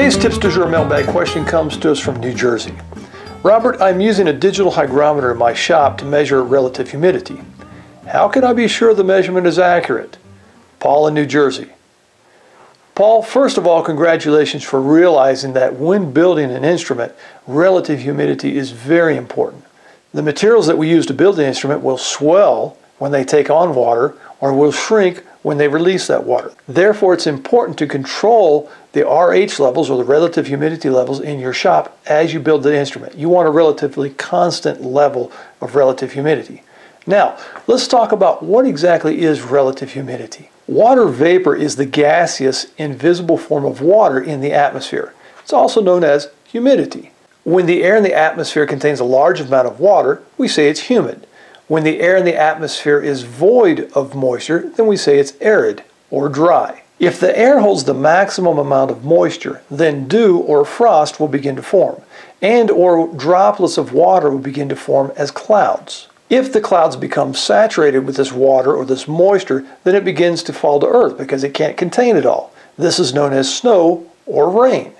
Today's Tips to Jour Mailbag question comes to us from New Jersey. Robert, I'm using a digital hygrometer in my shop to measure relative humidity. How can I be sure the measurement is accurate? Paul in New Jersey. Paul, first of all, congratulations for realizing that when building an instrument, relative humidity is very important. The materials that we use to build the instrument will swell when they take on water or will shrink when they release that water. Therefore, it's important to control the RH levels or the relative humidity levels in your shop as you build the instrument. You want a relatively constant level of relative humidity. Now, let's talk about what exactly is relative humidity. Water vapor is the gaseous, invisible form of water in the atmosphere. It's also known as humidity. When the air in the atmosphere contains a large amount of water, we say it's humid. When the air in the atmosphere is void of moisture, then we say it's arid or dry. If the air holds the maximum amount of moisture, then dew or frost will begin to form, and or droplets of water will begin to form as clouds. If the clouds become saturated with this water or this moisture, then it begins to fall to earth because it can't contain it all. This is known as snow or rain,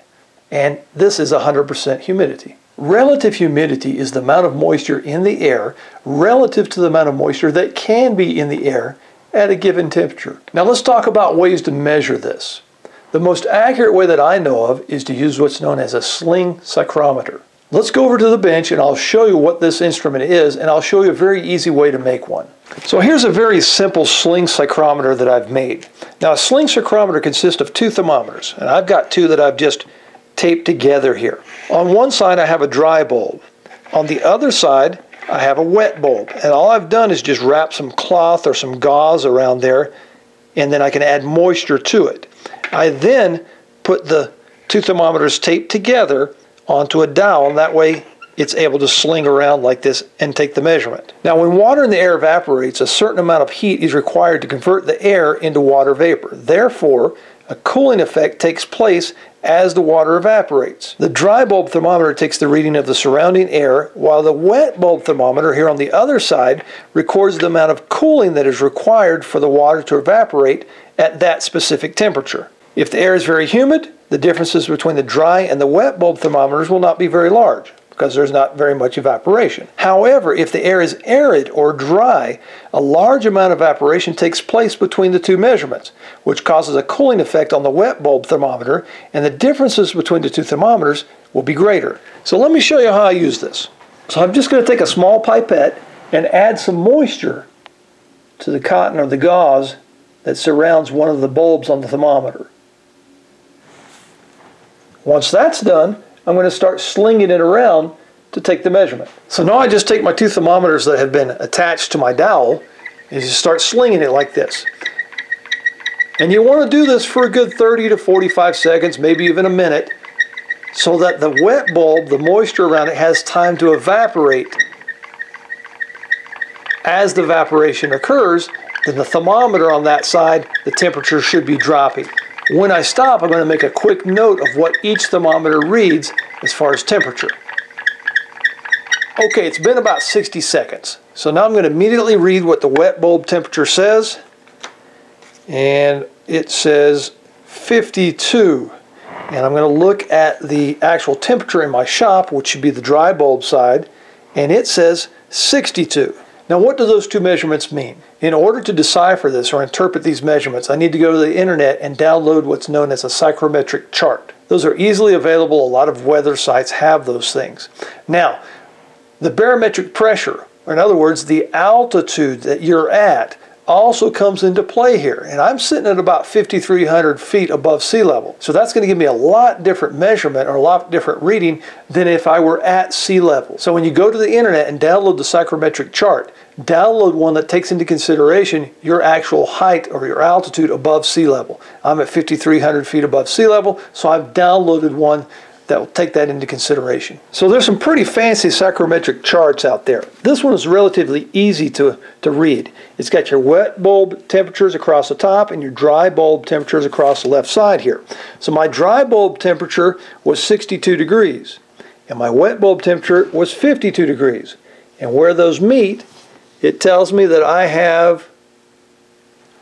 and this is 100% humidity. Relative humidity is the amount of moisture in the air relative to the amount of moisture that can be in the air at a given temperature. Now let's talk about ways to measure this. The most accurate way that I know of is to use what's known as a sling psychrometer. Let's go over to the bench and I'll show you what this instrument is, and I'll show you a very easy way to make one. So here's a very simple sling psychrometer that I've made. Now a sling psychrometer consists of two thermometers, and I've got two that I've just taped together here. On one side I have a dry bulb. On the other side I have a wet bulb, and all I've done is just wrap some cloth or some gauze around there, and then I can add moisture to it. I then put the two thermometers taped together onto a dowel, and that way it's able to sling around like this and take the measurement. Now when water in the air evaporates, a certain amount of heat is required to convert the air into water vapor. Therefore, a cooling effect takes place as the water evaporates. The dry bulb thermometer takes the reading of the surrounding air, while the wet bulb thermometer here on the other side records the amount of cooling that is required for the water to evaporate at that specific temperature. If the air is very humid, the differences between the dry and the wet bulb thermometers will not be very large, because there's not very much evaporation. However, if the air is arid or dry, a large amount of evaporation takes place between the two measurements, which causes a cooling effect on the wet bulb thermometer, and the differences between the two thermometers will be greater. So let me show you how I use this. So I'm just going to take a small pipette and add some moisture to the cotton or the gauze that surrounds one of the bulbs on the thermometer. Once that's done, I'm going to start slinging it around to take the measurement. So now I just take my two thermometers that have been attached to my dowel and just start slinging it like this. And you want to do this for a good 30 to 45 seconds, maybe even a minute, so that the wet bulb, the moisture around it, has time to evaporate. As the evaporation occurs, then the thermometer on that side, the temperature should be dropping. When I stop, I'm going to make a quick note of what each thermometer reads as far as temperature. Okay, it's been about 60 seconds. So now I'm going to immediately read what the wet bulb temperature says. And it says 52. And I'm going to look at the actual temperature in my shop, which should be the dry bulb side, and it says 62. Now what do those two measurements mean? In order to decipher this or interpret these measurements, I need to go to the internet and download what's known as a psychrometric chart. Those are easily available. A lot of weather sites have those things. Now, the barometric pressure, or in other words, the altitude that you're at, also comes into play here. And I'm sitting at about 5,300 feet above sea level. So that's going to give me a lot different measurement or a lot different reading than if I were at sea level. So when you go to the internet and download the psychrometric chart, download one that takes into consideration your actual height or your altitude above sea level. I'm at 5,300 feet above sea level, so I've downloaded one that will take that into consideration. So there's some pretty fancy psychrometric charts out there. This one is relatively easy to read. It's got your wet bulb temperatures across the top and your dry bulb temperatures across the left side here. So my dry bulb temperature was 62 degrees and my wet bulb temperature was 52 degrees. And where those meet, it tells me that I have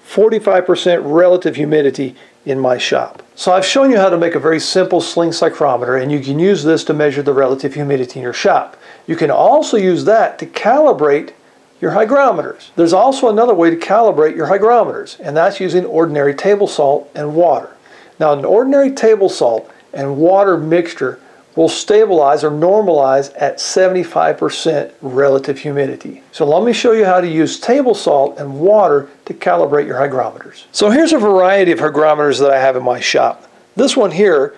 45% relative humidity in my shop. So I've shown you how to make a very simple sling psychrometer, and you can use this to measure the relative humidity in your shop. You can also use that to calibrate your hygrometers. There's also another way to calibrate your hygrometers, and that's using ordinary table salt and water. Now, an ordinary table salt and water mixture will stabilize or normalize at 75% relative humidity. So let me show you how to use table salt and water to calibrate your hygrometers. So here's a variety of hygrometers that I have in my shop. This one here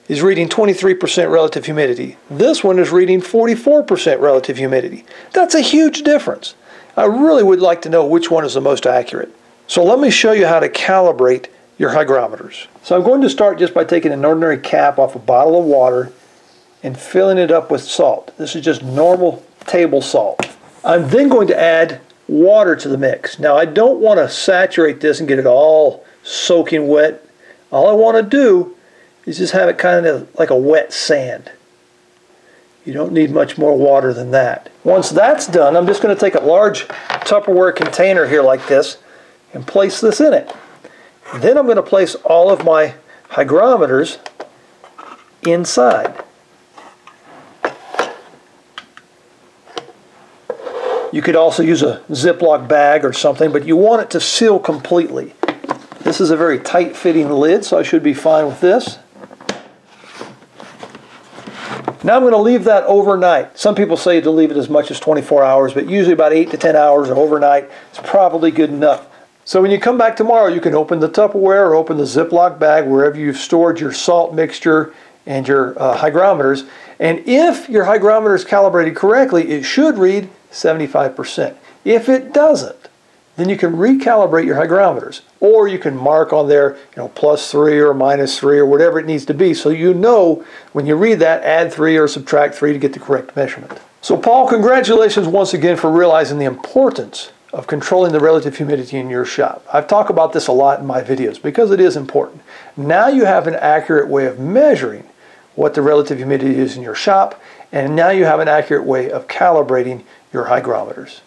is reading 23% relative humidity. This one is reading 44% relative humidity. That's a huge difference. I really would like to know which one is the most accurate. So let me show you how to calibrate your hygrometers. So I'm going to start just by taking an ordinary cap off a bottle of water and filling it up with salt. This is just normal table salt. I'm then going to add water to the mix. Now, I don't want to saturate this and get it all soaking wet. All I want to do is just have it kind of like a wet sand. You don't need much more water than that. Once that's done, I'm just going to take a large Tupperware container here like this and place this in it. Then I'm going to place all of my hygrometers inside. You could also use a Ziploc bag or something, but you want it to seal completely. This is a very tight-fitting lid, so I should be fine with this. Now I'm going to leave that overnight. Some people say to leave it as much as 24 hours, but usually about 8 to 10 hours overnight is probably good enough. So when you come back tomorrow, you can open the Tupperware or open the Ziploc bag, wherever you've stored your salt mixture and your hygrometers. And if your hygrometer is calibrated correctly, it should read 75%. If it doesn't, then you can recalibrate your hygrometers, or you can mark on there, +3 or -3 or whatever it needs to be, so you know when you read that, add 3 or subtract 3 to get the correct measurement. So Paul, congratulations once again for realizing the importance of controlling the relative humidity in your shop. I've talked about this a lot in my videos because it is important. Now you have an accurate way of measuring what the relative humidity is in your shop, and now you have an accurate way of calibrating your hygrometers.